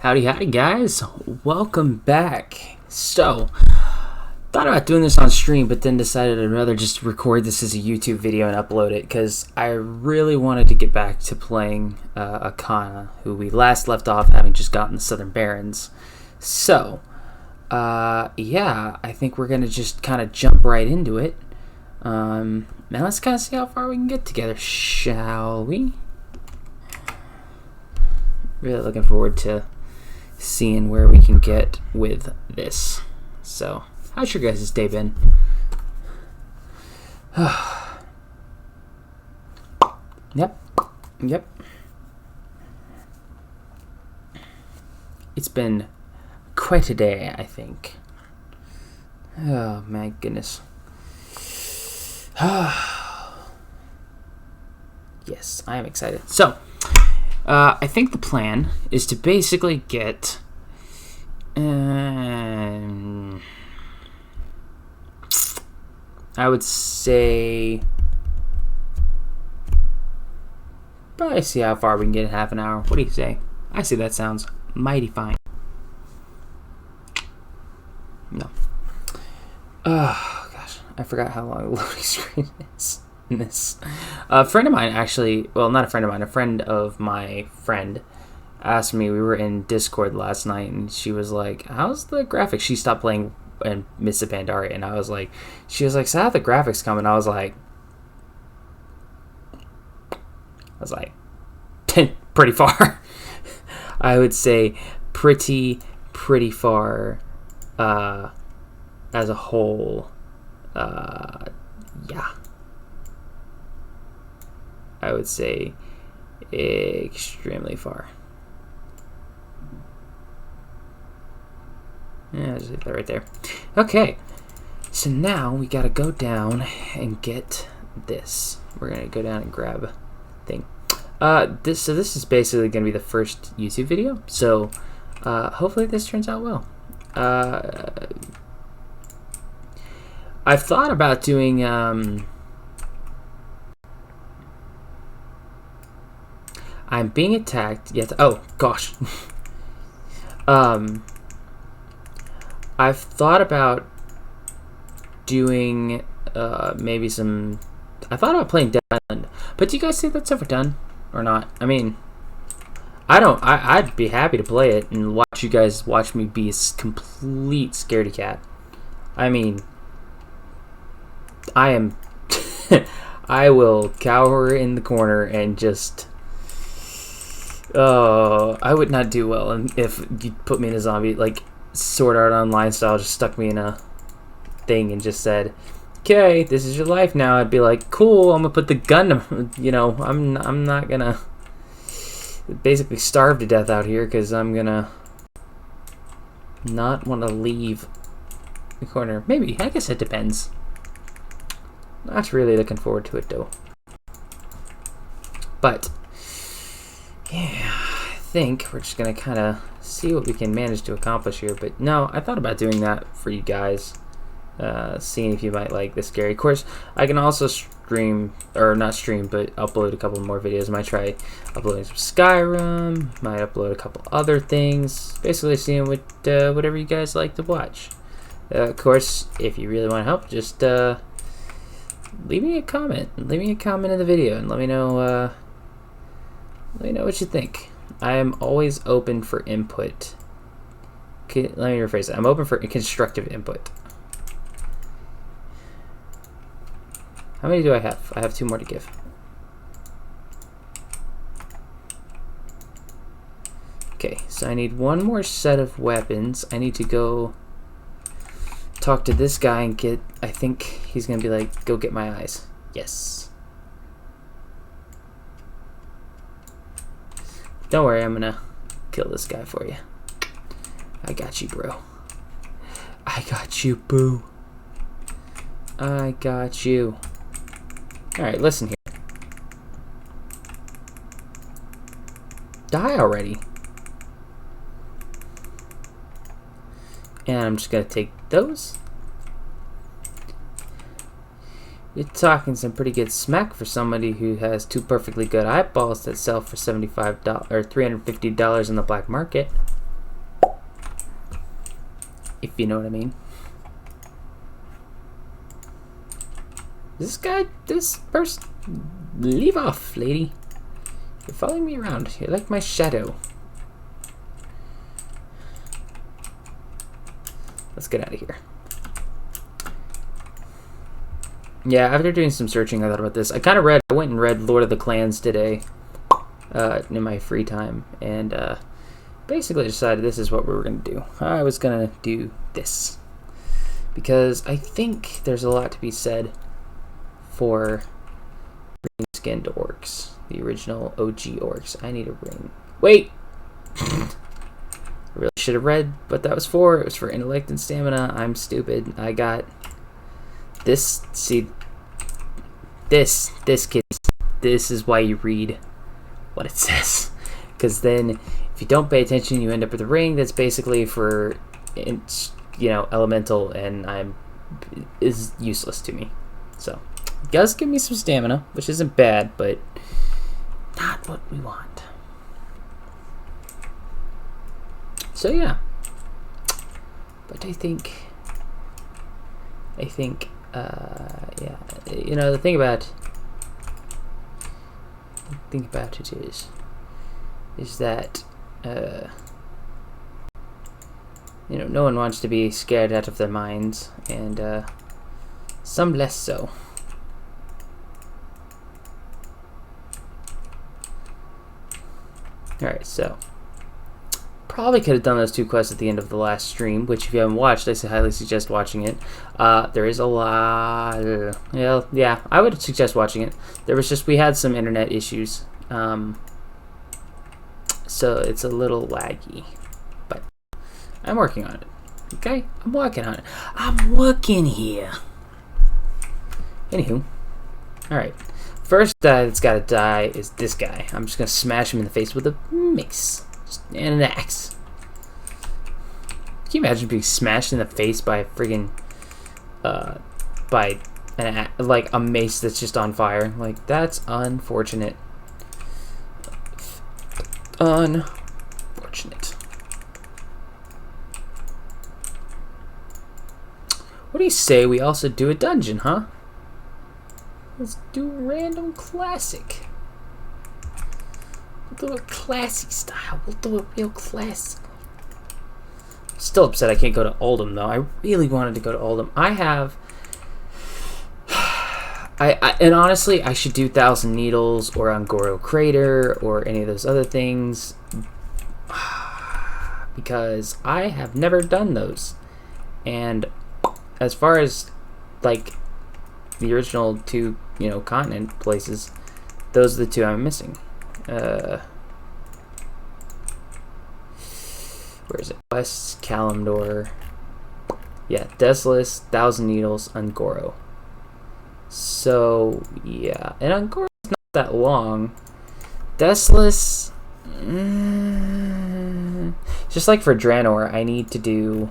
Howdy, howdy, guys. Welcome back. So, thought about doing this on stream, but then decided I'd rather just record this as a YouTube video and upload it because I really wanted to get back to playing Akana, who we last left off having just gotten the Southern Barrens. So, yeah, I think we're going to just kind of jump right into it. Now let's kind of see how far we can get together, shall we? Really looking forward to seeing where we can get with this. So, how's your guys' day been? Yep. It's been quite a day, I think. Oh my goodness. Yes, I am excited. So, I think the plan is to basically get I would say probably see how far we can get in half an hour. What do you say? I say that sounds mighty fine. No. Oh gosh, I forgot how long the loading screen is in this. A friend of mine actually, well, not a friend of mine, a friend of my friend asked me, we were in Discord last night, and she was like, how's the graphics? She stopped playing and Miss the Pandaria, and I was like, she was like, so how the graphics coming? I was like, pretty far. I would say pretty far as a whole. Yeah. I would say extremely far. Yeah, just leave that right there. Okay, so now we gotta go down and get this. We're gonna go down and grab a thing. This is basically gonna be the first YouTube video. So hopefully this turns out well. I've thought about doing I'm being attacked. Yes. Oh gosh. I've thought about doing maybe some. I thought about playing Dead Island, but do you guys think that's ever done or not? I mean, I don't. I'd be happy to play it and watch you guys watch me be a complete scaredy cat. I mean, I am. I will cower in the corner and just. I would not do well if you put me in a zombie, like Sword Art Online style, just stuck me in a thing and just said, okay, this is your life now. I'd be like, cool, I'm gonna put the gun, you know, I'm not gonna basically starve to death out here because I'm gonna not want to leave the corner. Maybe, I guess it depends. Not really looking forward to it though. But yeah, I think we're just gonna kind of see what we can manage to accomplish here. But no, I thought about doing that for you guys, seeing if you might like the scary. Of course, I can also stream, or not stream, but upload a couple more videos. Might try uploading some Skyrim. Might upload a couple other things. Basically, seeing what whatever you guys like to watch. Of course, if you really want to help, just leave me a comment. Leave me a comment in the video and let me know. Let me know what you think. I am always open for input. Okay, let me rephrase it. I'm open for constructive input. How many do I have? I have 2 more to give. Okay, so I need 1 more set of weapons. I need to go talk to this guy and get, I think he's gonna be like, go get my eyes. Yes. Don't worry, I'm gonna kill this guy for you. I got you, bro. I got you, boo. I got you. Alright, listen here. Die already. And I'm just gonna take those. You're talking some pretty good smack for somebody who has 2 perfectly good eyeballs that sell for $75 or $350 in the black market. if you know what I mean. This person, leave off, lady. You're following me around. You're like my shadow. Let's get out of here. Yeah, after doing some searching, I thought about this. I went and read Lord of the Clans today in my free time, and basically decided this is what we were going to do. I was going to do this because I think there's a lot to be said for green skinned orcs, the original OG orcs. I need a ring. Wait! I really should have read what that was for. It was for intellect and stamina. I'm stupid. I got this. See, this kids. This is why you read what it says, because then if you don't pay attention, you end up with a ring that's basically for, elemental, and is useless to me. So it does give me some stamina, which isn't bad, but not what we want. So yeah, but I think, yeah, the thing about it is that no one wants to be scared out of their minds, and some less so. Alright, so probably could have done those 2 quests at the end of the last stream, which if you haven't watched, I highly suggest watching it. There is a lot. Yeah, I would suggest watching it. We had some internet issues, so it's a little laggy, but I'm working on it. Okay, I'm working on it. I'm working here. Anywho, all right. First guy that's got to die is this guy. I'm just gonna smash him in the face with a mace and an axe. Can you imagine being smashed in the face by a friggin' like a mace that's just on fire? Like, that's unfortunate. Unfortunate. What do you say we also do a dungeon, huh? Let's do a random classic. We'll do a classic style. We'll do it real classic. Still upset I can't go to Oldham, though. I really wanted to go to Oldham. And honestly, I should do Thousand Needles or Angoro Crater or any of those other things, because I have never done those. And as far as like the original 2, continent places, those are the 2 I'm missing. Where is it? West Kalimdor. Yeah, Desolus, Thousand Needles, Ungoro. So yeah, and Ungoro's not that long. Desolus, just like for Draenor, I need to do.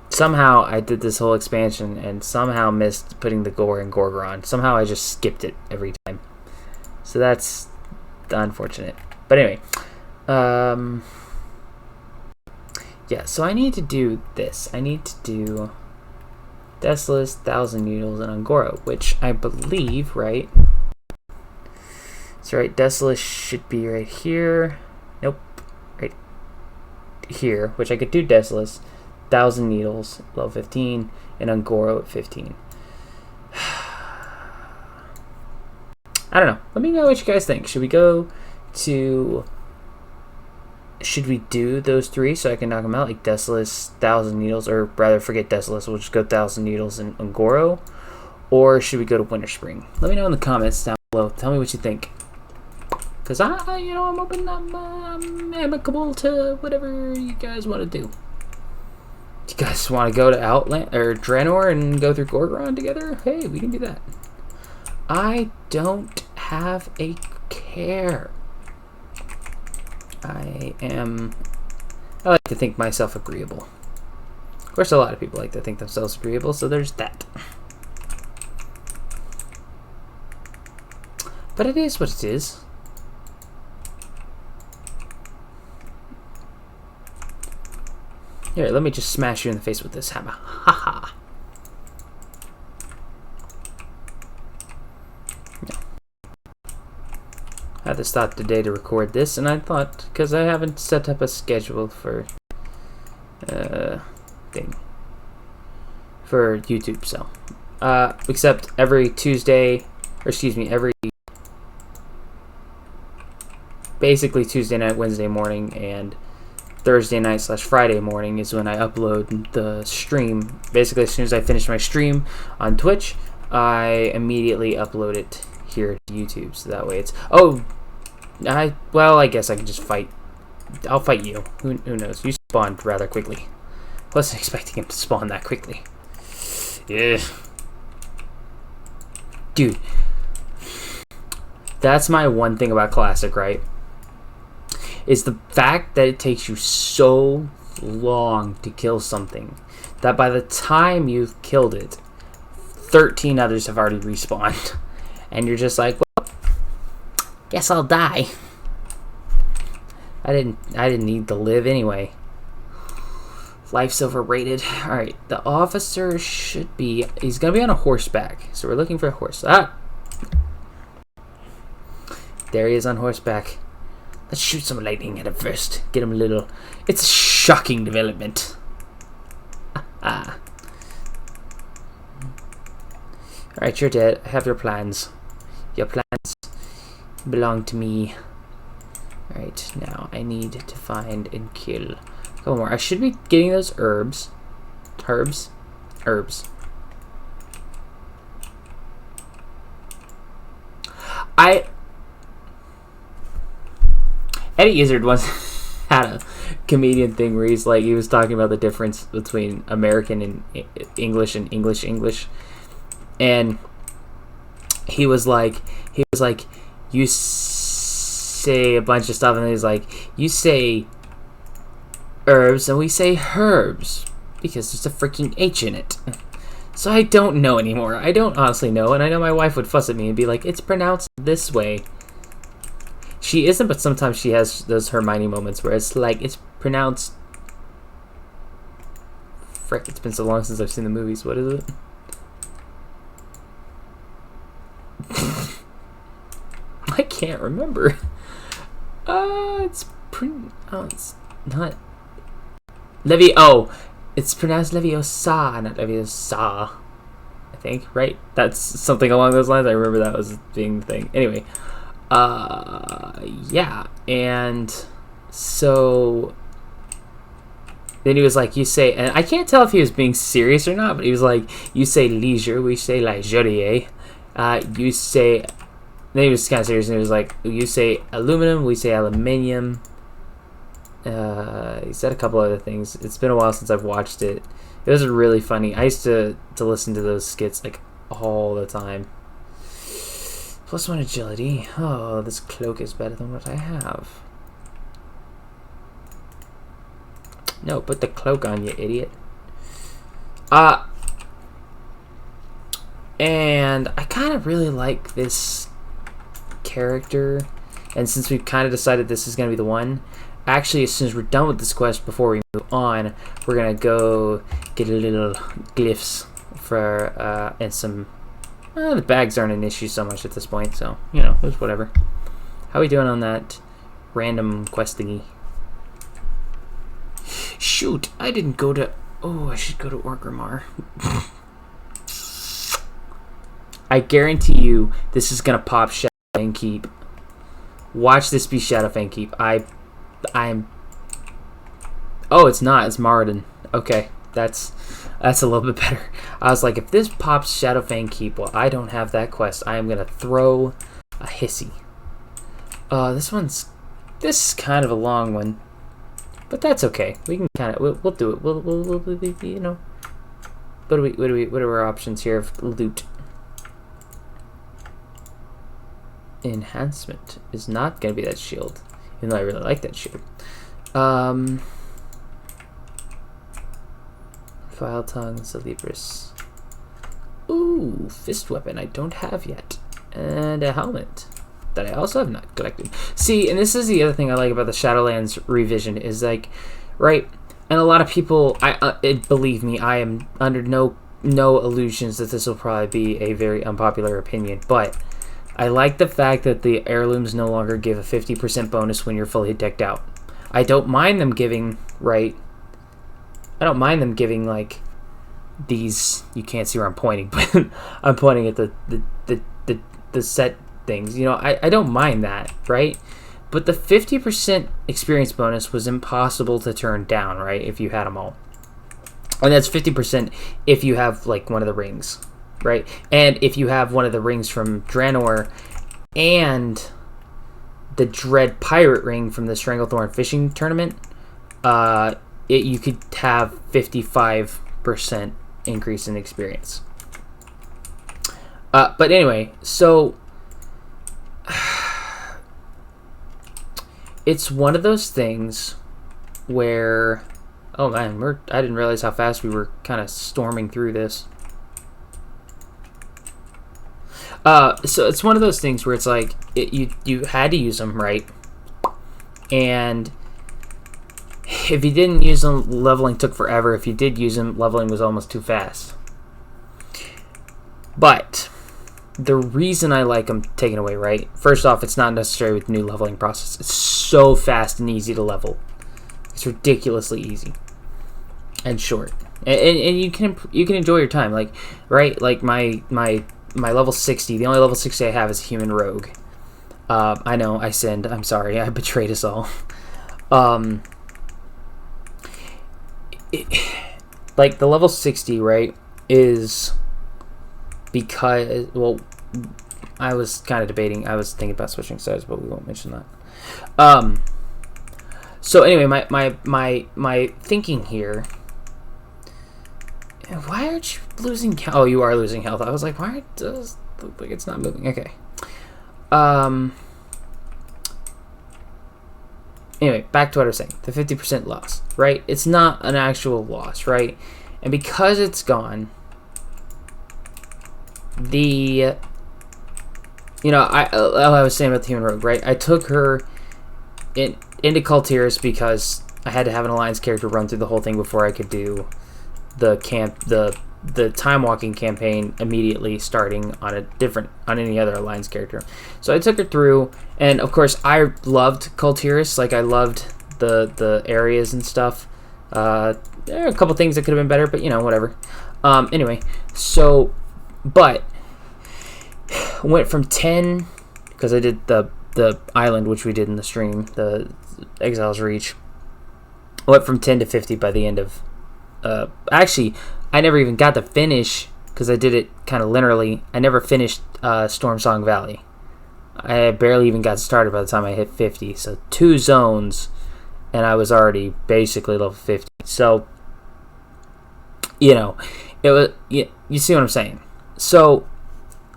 Somehow I did this whole expansion and somehow missed putting the gore in Gorgoron. Somehow I just skipped it every time. So that's unfortunate. But anyway, yeah, so I need to do this. I need to do Desolus, Thousand Needles, and Ungoro, which I believe, right? That's right, Desolus should be right here. Nope, right here, which I could do Desolus, Thousand Needles, level 15, and Ungoro at 15. I don't know. Let me know what you guys think. Should we do those 3 so I can knock them out, like Desolus, Thousand Needles, or rather forget Desolus, we'll just go Thousand Needles and Ungoro? Or should we go to Winter Spring? Let me know in the comments down below. Tell me what you think. Because I'm open, I'm amicable to whatever you guys want to do. You guys want to go to Outland or Draenor and go through Gorgoron together? Hey, we can do that. I don't have a care. I like to think myself agreeable. Of course, a lot of people like to think themselves agreeable, so there's that. But it is what it is. Here, let me just smash you in the face with this hammer. Haha. I had this thought today to record this, and I thought, because I haven't set up a schedule for for YouTube, so except every Tuesday, or excuse me, basically Tuesday night, Wednesday morning, and Thursday night / Friday morning is when I upload the stream. Basically, as soon as I finish my stream on Twitch, I immediately upload it here to YouTube, so that way it's... Oh! Well, I guess I can just fight. I'll fight you. Who knows? You spawned rather quickly. Wasn't expecting him to spawn that quickly. Yeah. Dude. That's my one thing about Classic, right? Is the fact that it takes you so long to kill something that by the time you've killed it, 13 others have already respawned. And you're just like, well, guess I'll die. I didn't need to live anyway. Life's overrated. Alright, the officer should be... He's going to be on a horseback. So we're looking for a horse. Ah! There he is on horseback. Let's shoot some lightning at him first. Get him a little... It's a shocking development. Ah. Alright, you're dead. I have your plans. Your plans belong to me. Alright, now I need to find and kill a couple more. I should be getting those herbs. Herbs? Eddie Izzard once had a comedian thing where he was talking about the difference between American and English and English. And he was like, you say a bunch of stuff, and he's like, you say herbs and we say herbs because there's a freaking H in it. So I don't know anymore. I don't honestly know, and I know my wife would fuss at me and be like, it's pronounced this way. She isn't, but sometimes she has those Hermione moments where it's like, it's pronounced... Frick, it's been so long since I've seen the movies. What is it? I can't remember. It's not... it's pronounced Leviosa, not Leviosa. I think, right? That's something along those lines. I remember that was being the thing. Anyway. Yeah, and so then he was like, you say, and I can't tell if he was being serious or not, but he was like, you say leisure, we say leisure. You say, then he was kind of serious, and he was like, you say aluminum, we say aluminium. He said a couple other things. It's been a while since I've watched it. It was really funny. I used to listen to those skits like all the time. +1 agility. Oh, this cloak is better than what I have. No, put the cloak on, you idiot. And I kind of really like this character. And since we've kind of decided this is going to be the one, actually, as soon as we're done with this quest, before we move on, we're going to go get a little glyphs for, and some... the bags aren't an issue so much at this point, so, you know, it's whatever. How are we doing on that random quest thingy? Shoot, I didn't go to... Oh, I should go to Orgrimmar. I guarantee you this is going to pop Shadowfang Keep. Watch this be Shadowfang Keep. I'm... Oh, it's not. It's Marudon. Okay, that's a little bit better. I was like, if this pops Shadowfang Keep, well, I don't have that quest. I am going to throw a hissy. This is kind of a long one. But that's okay. We can kind of, we'll do it. We'll you know. What are our options here of loot? Enhancement is not going to be that shield. Even though I really like that shield. Vyletongue, Celebris. Ooh, fist weapon I don't have yet. And a helmet that I also have not collected. See, and this is the other thing I like about the Shadowlands revision is like, right, And a lot of people, believe me, I am under no illusions that this will probably be a very unpopular opinion, but I like the fact that the heirlooms no longer give a 50% bonus when you're fully decked out. I don't mind them giving, right? I don't mind them giving, like, these, you can't see where I'm pointing, but I'm pointing at the set things. You know, I don't mind that, right? But the 50% experience bonus was impossible to turn down, right, if you had them all. And that's 50% if you have, like, one of the rings, right? And if you have one of the rings from Draenor and the Dread Pirate Ring from the Stranglethorn Fishing Tournament, you could have 55% increase in experience. But anyway, so it's one of those things where, oh man, I didn't realize how fast we were kind of storming through this. So it's one of those things where it's like you had to use them, right? And if you didn't use them, leveling took forever. If you did use them, leveling was almost too fast. But the reason I like them taken away, right? First off, it's not necessary with the new leveling process. It's so fast and easy to level. It's ridiculously easy and short, and you can enjoy your time. Like, right? Like my level 60. The only level 60 I have is human rogue. I know I sinned. I'm sorry. I betrayed us all. Like the level 60, right, is because, well, I was kind of debating. I was thinking about switching sides, but we won't mention that. So anyway, my thinking here. Why aren't you losing? Oh, you are losing health. I was like, why does it look like it's not moving? Okay. Anyway, back to what I was saying. The 50% loss, right? It's not an actual loss, right? And because it's gone, I was saying about the human rogue, right? I took her into Kultiris because I had to have an alliance character run through the whole thing before I could do the time walking campaign immediately starting on any other alliance character. So I took her through, and of course I loved Kultiris. Like, I loved the areas and stuff. There are a couple things that could have been better, but whatever. Anyway, so but went from 10, because I did the island, which we did in the stream, the Exile's Reach. Went from 10 to 50 by the end of actually, I never even got to finish, because I did it kind of linearly. I never finished Stormsong Valley. I barely even got started by the time I hit 50. So 2 zones, and I was already basically level 50. So, it was, you see what I'm saying. So,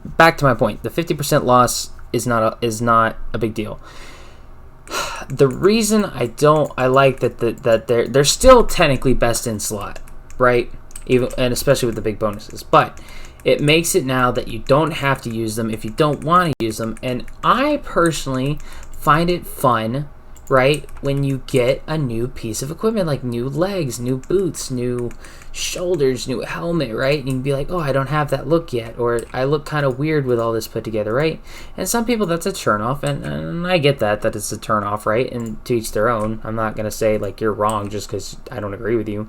back to my point. The 50% loss is not a big deal. The reason I like that they're still technically best in slot, right? And especially with the big bonuses, but it makes it now that you don't have to use them if you don't want to use them. And I personally find it fun, right, when you get a new piece of equipment, like new legs, new boots, new shoulders, new helmet, right? And you can be like, oh, I don't have that look yet, or I look kind of weird with all this put together, right? And some people, that's a turnoff, and I get that it's a turnoff, right? And to each their own. I'm not gonna say like you're wrong just because I don't agree with you,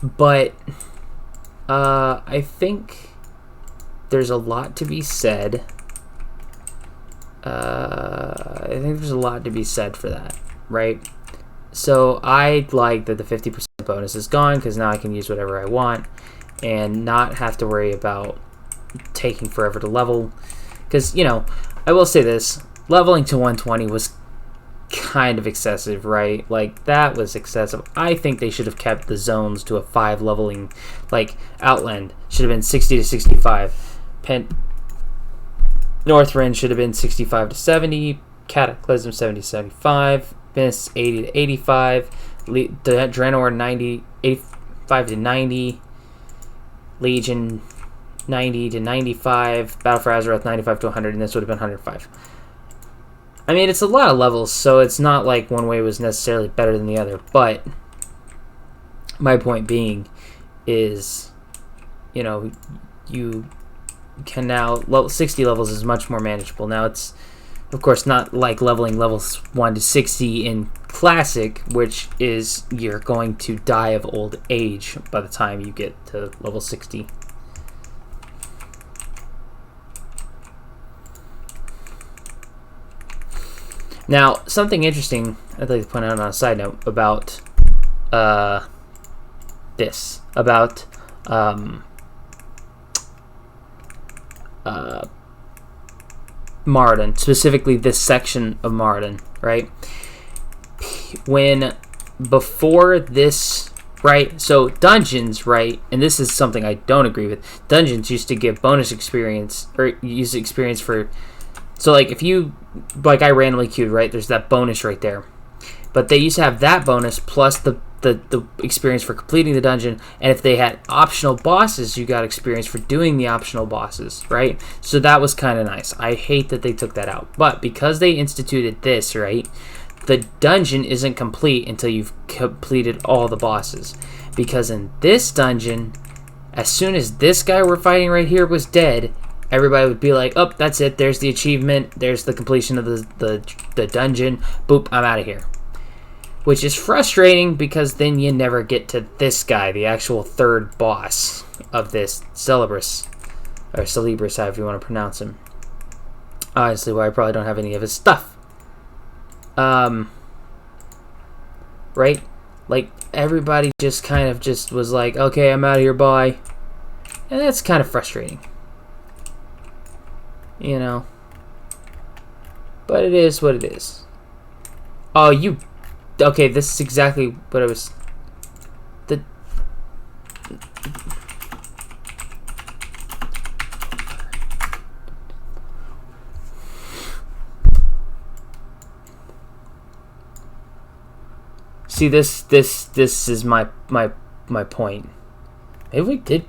but I think there's a lot to be said. I think there's a lot to be said for that, right? So I like that the 50% bonus is gone, because now I can use whatever I want and not have to worry about taking forever to level. Because, I will say this, leveling to 120 was kind of excessive, right? Like, that was excessive. I think they should have kept the zones to a 5 leveling. Like, Outland should have been 60 to 65. Northrend should have been 65 to 70. Cataclysm 70 to 75. Miss 80 to 85. Draenor 85 to 90. Legion 90 to 95. Battle for Azeroth 95 to 100, and this would have been 105. I mean, it's a lot of levels, so it's not like one way was necessarily better than the other, but My point being is, you know, you can now, 60 levels is much more manageable. Now it's, of course, not like leveling levels 1 to 60 in Classic, which is you're going to die of old age by the time you get to level 60. Now, something interesting I'd like to point out on a side note about this, about Marudon, specifically this section of Marudon, right? Before this, right? So dungeons, right? And this is something I don't agree with. Dungeons used to give bonus experience, or use experience for. So like if you, like I randomly queued, right? There's that bonus right there. But they used to have that bonus plus the experience for completing the dungeon, and if they had optional bosses, you got experience for doing the optional bosses, right? So that was kind of nice. I hate that they took that out, but because they instituted this, right, the dungeon isn't complete until you've completed all the bosses, because in this dungeon, as soon as this guy we're fighting right here was dead, everybody would be like, oh, that's it, there's the achievement, there's the completion of the dungeon, boop, I'm out of here. Which is frustrating because then you never get to this guy, the actual third boss of this Celebris, or Celebris, however you want to pronounce him. Honestly, why I probably don't have any of his stuff. Right? Like, everybody just kind of just was like, okay, I'm out of here, bye. And that's kind of frustrating. You know? But it is what it is. Oh, you... Okay, this is exactly what I was... See, this is my point. Maybe we did...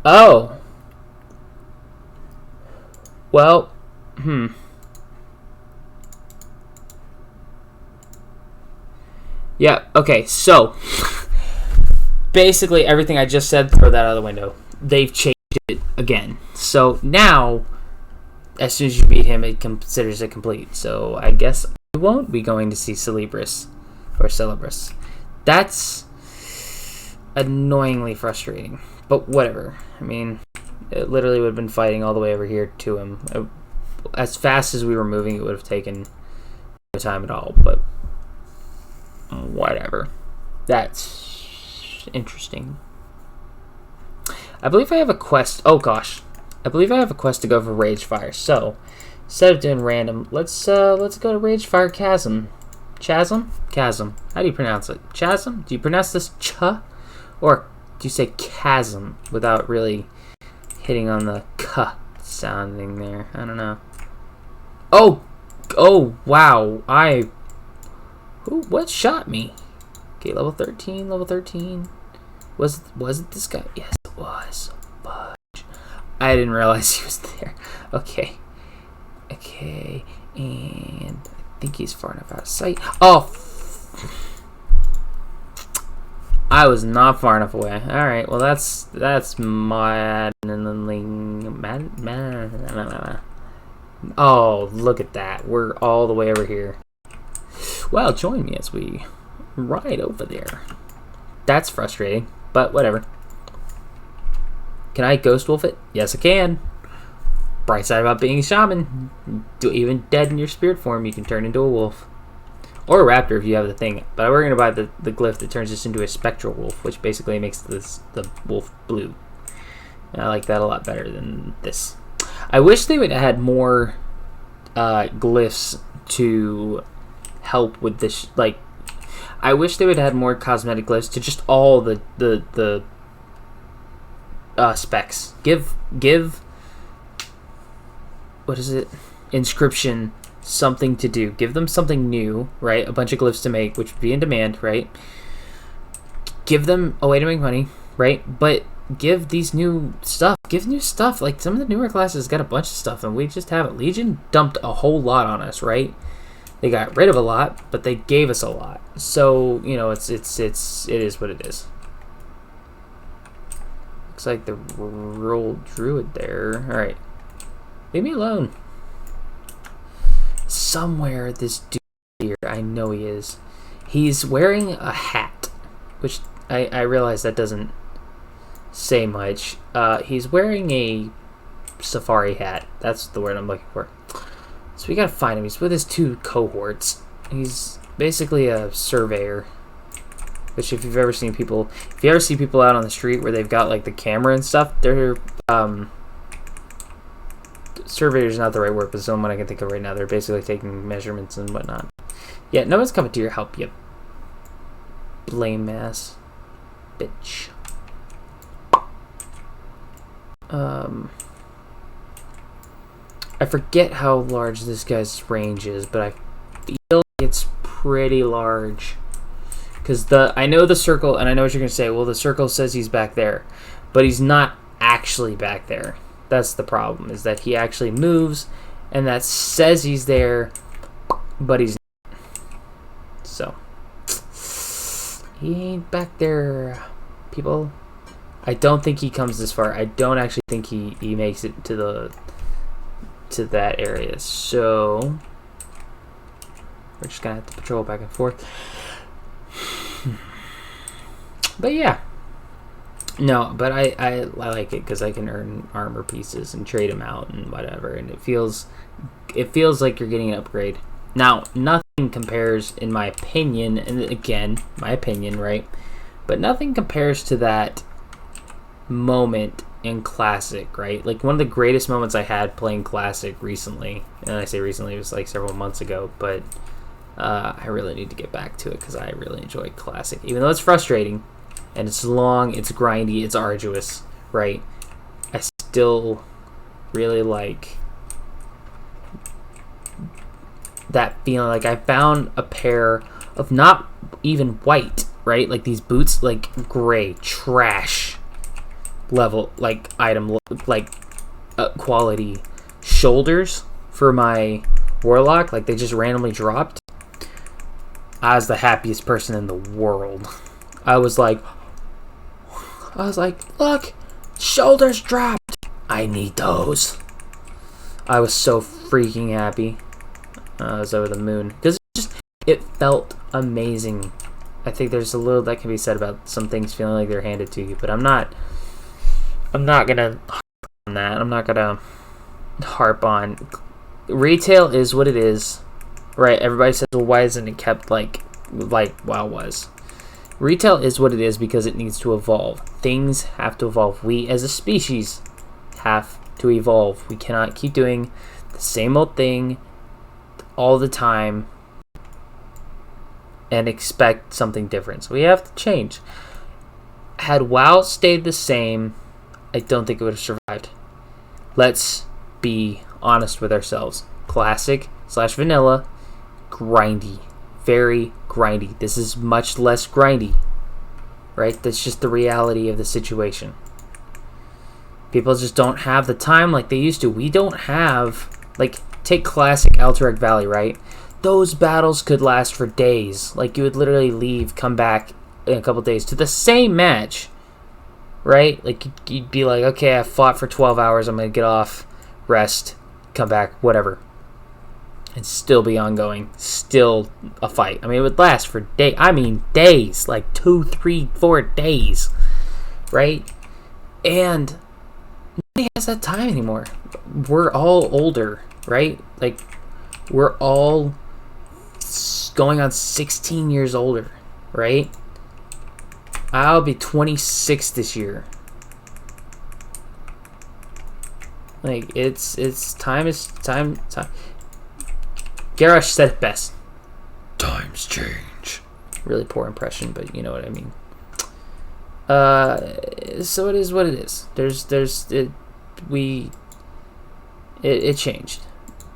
Oh! Well... Yeah, okay, so basically everything I just said, throw that out of the window. They've changed it again. So now, as soon as you beat him, it considers it complete. So I guess I won't be going to see Celebris or Celebris. That's annoyingly frustrating, but whatever. I mean, it literally would have been fighting all the way over here to him. As fast as we were moving, it would have taken no time at all, but whatever. That's interesting. I believe I have a quest. Oh gosh, I believe I have a quest to go for Rage Fire. So instead of doing random, let's go to Rage Fire Chasm. Chasm? How do you pronounce it? Chasm? Do you pronounce this ch, or do you say chasm without really hitting on the k sounding there? I don't know. Oh, wow. What shot me? Okay, level 13. Was it this guy? Yes, it was. Fudge. I didn't realize he was there. Okay, and I think he's far enough out of sight. Oh, I was not far enough away. All right, well that's mad. Oh, look at that. We're all the way over here. Well, join me as we ride over there. That's frustrating, but whatever. Can I ghost wolf it? Yes, I can. Bright side about being a shaman. Even dead in your spirit form, you can turn into a wolf. Or a raptor if you have the thing. But we're going to buy the glyph that turns this into a spectral wolf, which basically makes the wolf blue. And I like that a lot better than this. I wish they would have had more glyphs to help with this. Like, I wish they would have had more cosmetic glyphs to just all the specs. Give what is it? Inscription something to do. Give them something new, right? A bunch of glyphs to make, which would be in demand, right? Give them a way to make money, right? But give these new stuff. Give new stuff. Like, some of the newer classes got a bunch of stuff, and we just haven't. Legion dumped a whole lot on us, right? They got rid of a lot, but they gave us a lot. So, you know, it is what it is. Looks like the roll druid there. All right, leave me alone. Somewhere this dude here, I know he is. He's wearing a hat, which I realize that doesn't say much. He's wearing a safari hat. That's the word I'm looking for. So we gotta find him. He's with his 2 cohorts. He's basically a surveyor. Which, if you ever see people out on the street where they've got like the camera and stuff, they're surveyor's not the right word, but it's the one I can think of right now. They're basically taking measurements and whatnot. Yeah, no one's coming to your help, you blame ass bitch. I forget how large this guy's range is, but I feel like it's pretty large. Because I know the circle, and I know what you're going to say. Well, the circle says he's back there, but he's not actually back there. That's the problem, is that he actually moves, and that says he's there, but he's not. So, he ain't back there, people. I don't think he comes this far. I don't actually think he makes it to that area. So, we're just going to have to patrol back and forth. But yeah, no, but I like it because I can earn armor pieces and trade them out and whatever, and it feels like you're getting an upgrade. Now, nothing compares, in my opinion, and again, my opinion, right? But nothing compares to that moment in Classic, right? Like, one of the greatest moments I had playing Classic recently, and I say recently, it was like several months ago, but I really need to get back to it because I really enjoy Classic. Even though it's frustrating, and it's long, it's grindy, it's arduous, right? I still really like that feeling. Like, I found a pair of not even white, right? Like, these boots, like, gray, trash level, like, item, like, quality shoulders for my Warlock. Like, they just randomly dropped. I was the happiest person in the world. I was like, look, shoulders dropped. I need those. I was so freaking happy. I was over the moon because it felt amazing. I think there's a little that can be said about some things feeling like they're handed to you, but I'm not gonna harp on that. I'm not gonna harp on. Retail is what it is, right? Everybody says, well, why isn't it kept like WoW was? Retail is what it is because it needs to evolve. Things have to evolve. We as a species have to evolve. We cannot keep doing the same old thing all the time and expect something different. So we have to change. Had WoW stayed the same, I don't think it would have survived. Let's be honest with ourselves. Classic / vanilla, grindy. Very grindy. This is much less grindy, right? That's just the reality of the situation. People just don't have the time like they used to. We don't have, like, take Classic Alterac Valley, right? Those battles could last for days. Like, you would literally leave, come back in a couple days to the same match, right? Like, you'd be like, okay, I fought for 12 hours. I'm going to get off, rest, come back, whatever. And still be ongoing. Still a fight. I mean, it would last for days. I mean, days. Like 2, 3, 4 days. Right? And nobody has that time anymore. We're all older, right? Like, we're all going on 16 years older, right? I'll be 26 this year. Like, it's time. Garrosh said it best. Times change. Really poor impression, but you know what I mean. So it is what it is. It changed.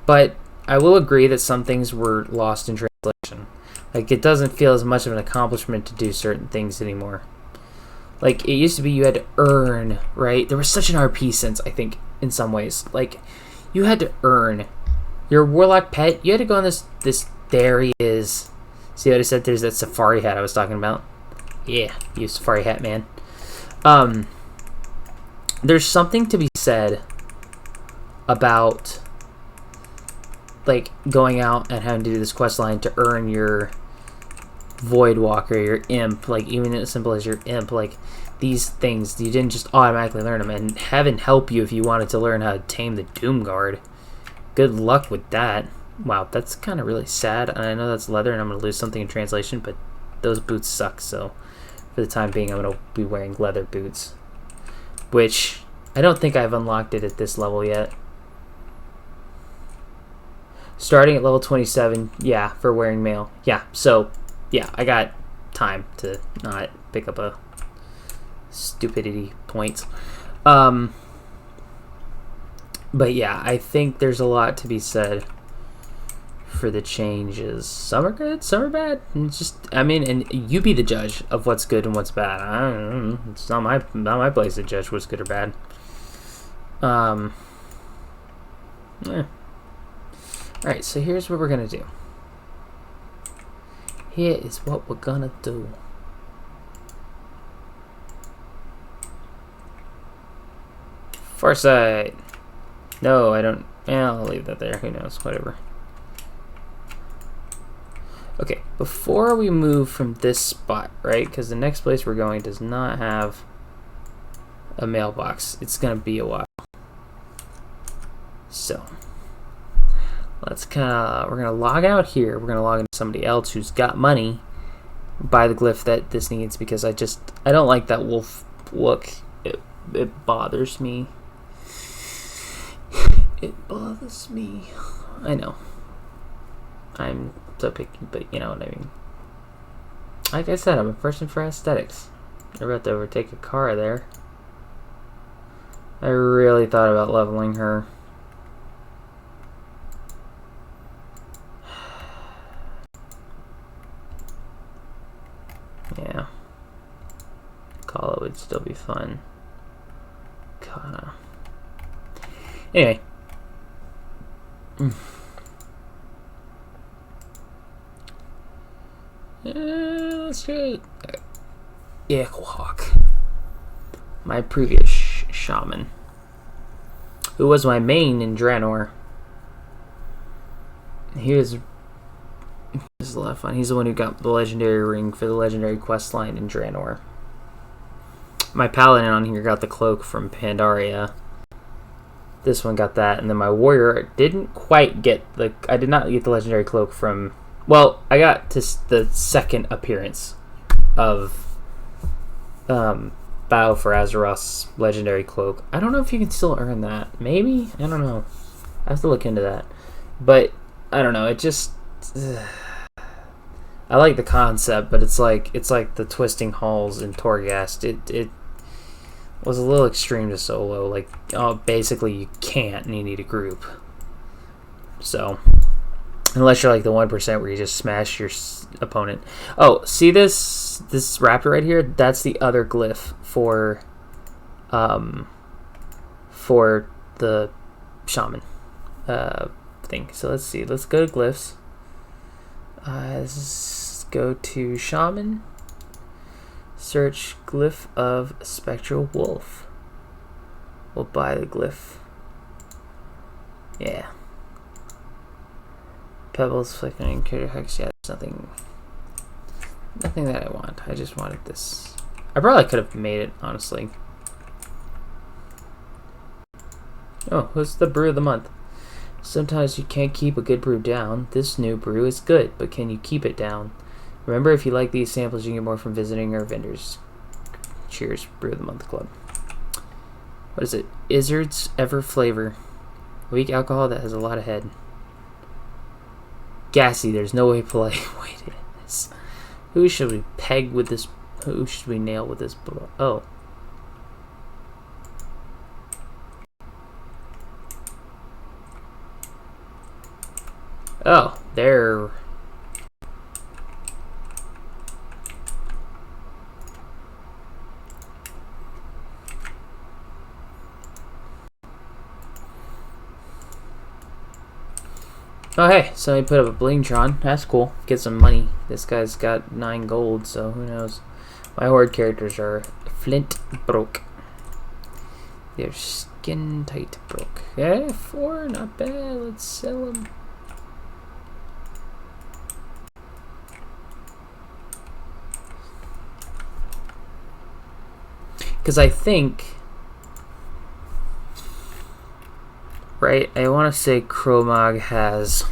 But I will agree that some things were lost in translation. Like, it doesn't feel as much of an accomplishment to do certain things anymore. Like, it used to be you had to earn, right? There was such an RP sense, I think, in some ways. Like, you had to earn. Your Warlock pet, you had to go on this There he is. See what I said? There's that safari hat I was talking about. Yeah, you safari hat man. There's something to be said about like going out and having to do this quest line to earn your Void Walker, your imp, like even as simple as your imp, like these things you didn't just automatically learn them, and heaven help you if you wanted to learn how to tame the Doom Guard. Good luck with that. Wow, that's kind of really sad, and I know that's leather and I'm going to lose something in translation, but those boots suck, so for the time being I'm going to be wearing leather boots, which I don't think I've unlocked it at this level yet. Starting at level 27, yeah, for wearing mail. Yeah, so, yeah, I got time to not pick up a stupidity point. But yeah, I think there's a lot to be said for the changes. Some are good, some are bad. It's just, I mean, and you be the judge of what's good and what's bad. I don't know. It's not my place to judge what's good or bad. Yeah. Alright, so here's what we're gonna do. Here is what we're gonna do. Foresight. No, I don't. Yeah, I'll leave that there. Who knows? Whatever. Okay, before we move from this spot, right? Because the next place we're going does not have a mailbox. It's gonna be a while. So let's we're gonna log out here. We're gonna log into somebody else who's got money. Buy the glyph that this needs, because I don't like that wolf look. It bothers me. It bothers me. I know. I'm so picky, but you know what I mean. Like I said, I'm a person for aesthetics. I'm about to overtake a car there. I really thought about leveling her. Yeah. Akana would still be fun. Akana. Anyway. Let's do it. Echohawk. My previous shaman. Who was my main in Draenor. This is a lot of fun. He's the one who got the legendary ring for the legendary quest line in Draenor. My paladin on here got the cloak from Pandaria. This one got that, and then my warrior didn't quite get I did not get the legendary cloak from. Well, I got to the second appearance of Battle for Azeroth's legendary cloak. I don't know if you can still earn that. Maybe? I don't know. I have to look into that. But I don't know. It just I like the concept, but it's like the twisting halls in Torghast. It was a little extreme to solo. Like, basically you can't, and you need a group. So, unless you're like the 1% where you just smash your opponent. Oh, see this raptor right here? That's the other glyph for the shaman thing. So let's see. Let's go to glyphs. Let's go to shaman. Search glyph of spectral wolf. We'll buy the glyph. Yeah. Pebbles, flickering, critter hex. Yeah, there's nothing that I want. I just wanted this. I probably could have made it, honestly. Oh, who's the brew of the month? Sometimes you can't keep a good brew down. This new brew is good, but can you keep it down? Remember, if you like these samples, you can get more from visiting our vendors. Cheers, Brew of the Month Club. What is it? Izzard's Ever Flavor. Weak alcohol that has a lot of head. Gassy, there's no way play. Wait, it is. Who should we peg with this? Who should we nail with this? Oh. Oh, they're... Oh, hey, somebody put up a Blingtron. That's cool. Get some money. This guy's got 9 gold, so who knows. My horde characters are flint broke. They're skin tight broke. Yeah, 4, not bad. Let's sell them. Because I think, right, I want to say Kromag has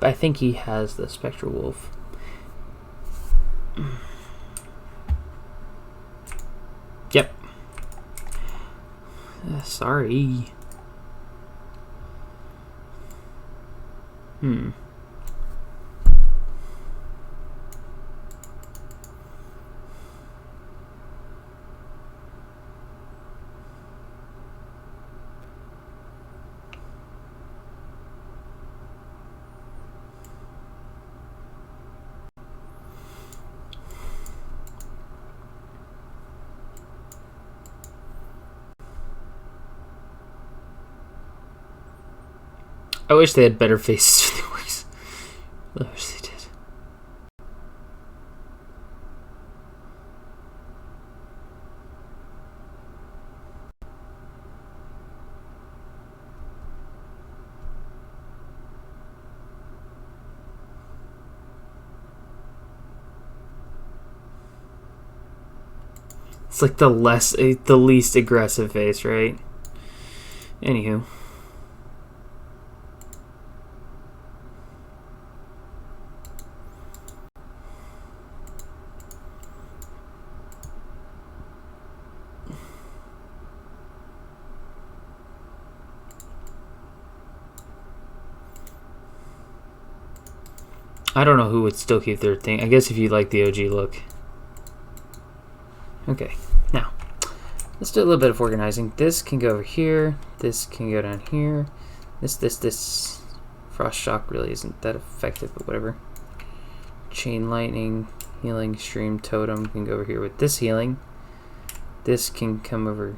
I think he has the Spectral Wolf. Yep. Sorry. I wish they had better faces for the orcs. I wish they did. It's like the least aggressive face, right? Anywho. I don't know who would still keep their thing. I guess if you like the OG look. Okay, now let's do a little bit of organizing. This can go over here. This can go down here. This. Frost shock really isn't that effective, but whatever. Chain lightning, healing stream totem can go over here with this healing. This can come over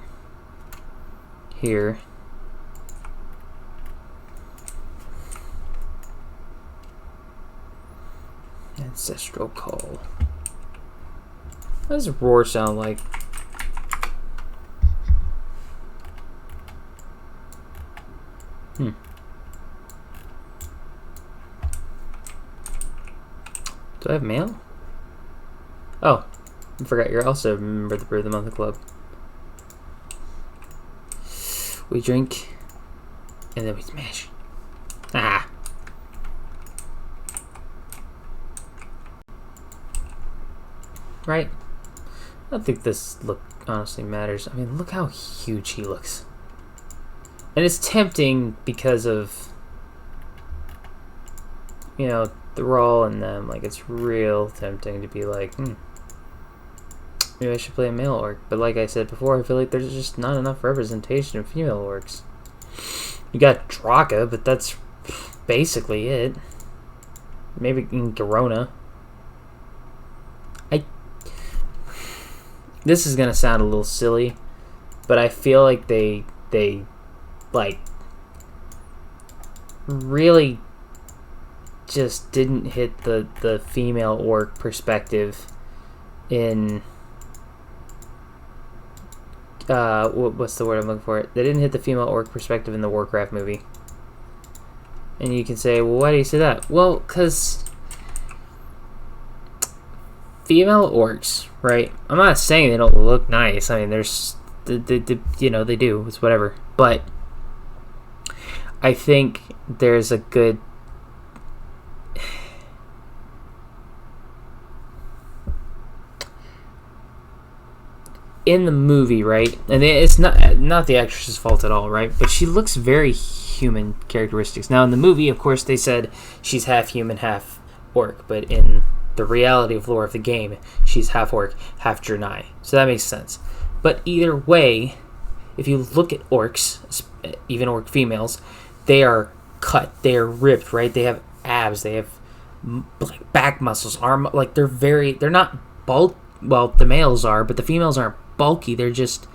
here. Ancestral call. What does roar sound like? Do I have mail? Oh, I forgot you're also a member of the Brew of the Month Club. We drink and then we smash. Ah. Right? I don't think this look honestly matters. I mean, look how huge he looks. And it's tempting because of, you know, the Raw and them. Like, it's real tempting to be like, maybe I should play a male orc. But like I said before, I feel like there's just not enough representation of female orcs. You got Draka, but that's basically it. Maybe in Garona. This is gonna sound a little silly, but I feel like they like really just didn't hit the female orc perspective in what's the word I'm looking for? They didn't hit the female orc perspective in the Warcraft movie. And you can say, well, why do you say that? Well, because female orcs, right? I'm not saying they don't look nice. I mean, there's, you know, they do. It's whatever. But I think there's a good in the movie, right? And it's not the actress's fault at all, right? But she looks very human characteristics. Now, in the movie, of course, they said she's half human, half orc. But in the reality of lore of the game, she's half orc, half Draenei. So that makes sense. But either way, if you look at orcs, even orc females, they are cut, they are ripped, right? They have abs, they have like back muscles, arm, like they're not bulk. well, the males are, but the females aren't bulky. They're just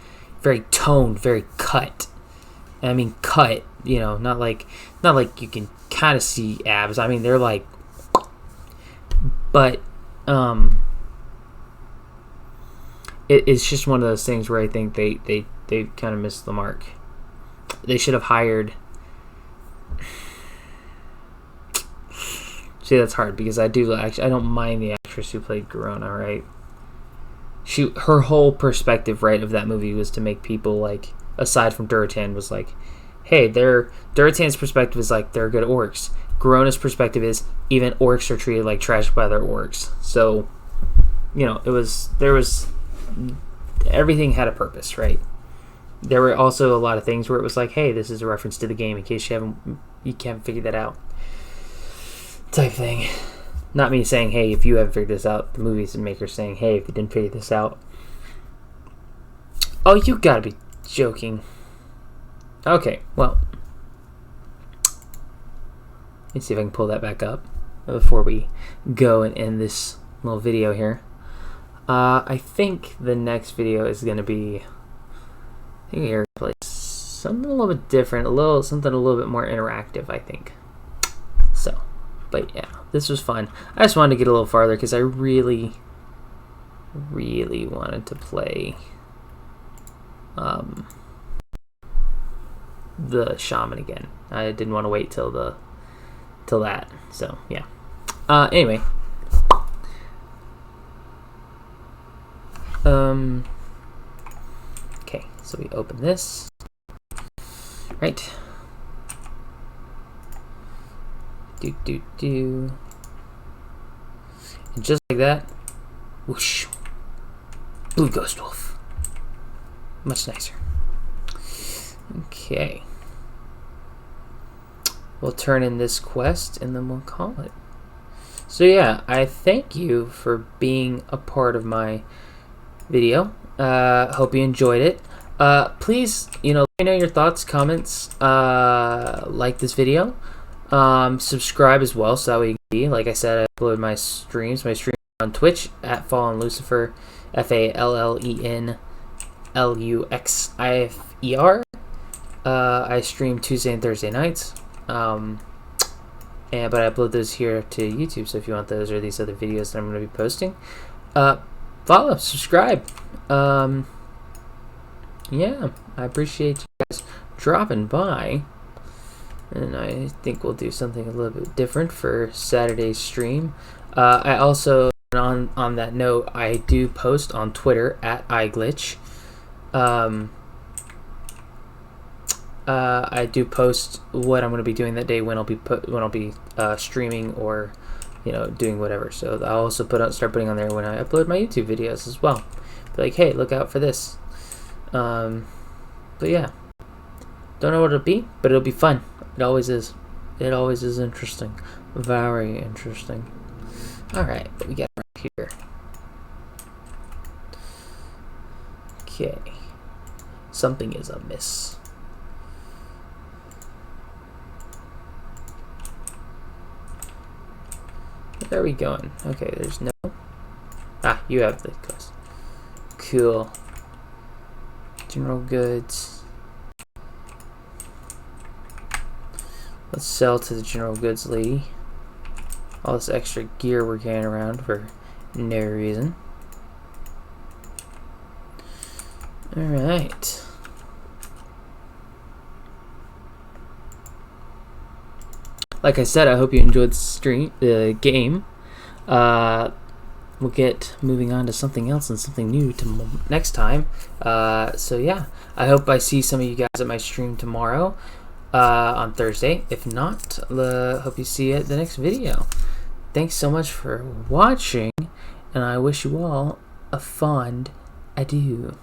very toned, very cut. And I mean cut, you know, not like you can kind of see abs. I mean, they're like, but it's just one of those things where I think they kind of missed the mark. They should have hired. See, that's hard because I don't mind the actress who played Garona, right? Her whole perspective, right, of that movie was to make people like, aside from Durotan, was like, hey, Durotan's perspective is like they're good orcs. Garona's perspective is even orcs are treated like trash by other orcs. So, you know, everything had a purpose, right? There were also a lot of things where it was like, hey, this is a reference to the game in case you can't figure that out, type thing. Not me saying, hey, if you haven't figured this out. The movie's maker saying, hey, if you didn't figure this out. Oh, you gotta be joking. Okay, well, let's see if I can pull that back up before we go and end this little video here. I think the next video is going to be, I think we're going to play something a little bit different, something a little bit more interactive, I think. So, but yeah, this was fun. I just wanted to get a little farther because I really wanted to play the shaman again. I didn't want to wait till that. So yeah. Anyway. Okay, so we open this. Right. And just like that, whoosh. Blue Ghost Wolf. Much nicer. Okay. We'll turn in this quest and then we'll call it. So yeah, I thank you for being a part of my video. Hope you enjoyed it. Please, let me know your thoughts, comments, like this video. Subscribe as well, so that way you can be, like I said, I upload my streams on Twitch at Fallen Lucifer, FALLEN LUXIFER. I stream Tuesday and Thursday nights, but I upload those here to YouTube, so if you want those or these other videos that I'm going to be posting, follow, subscribe. Yeah, I appreciate you guys dropping by, and I think we'll do something a little bit different for Saturday's stream. I also, on that note, I do post on Twitter at iGlitch. I do post what I'm going to be doing that day, when I'll be streaming or doing whatever. So I'll also start putting on there when I upload my YouTube videos as well. Be like, hey, look out for this. But yeah, don't know what it'll be, but it'll be fun. It always is. It always is interesting, very interesting. All right, what we got right here? Okay, something is amiss. Where are we going? Okay, there's no... Ah, you have the quest. Cool. General goods. Let's sell to the general goods lady. All this extra gear we're carrying around for no reason. Alright. Like I said, I hope you enjoyed the game. We'll get moving on to something else and something new next time. So yeah, I hope I see some of you guys at my stream tomorrow on Thursday. If not, hope you see you at the next video. Thanks so much for watching, and I wish you all a fond adieu.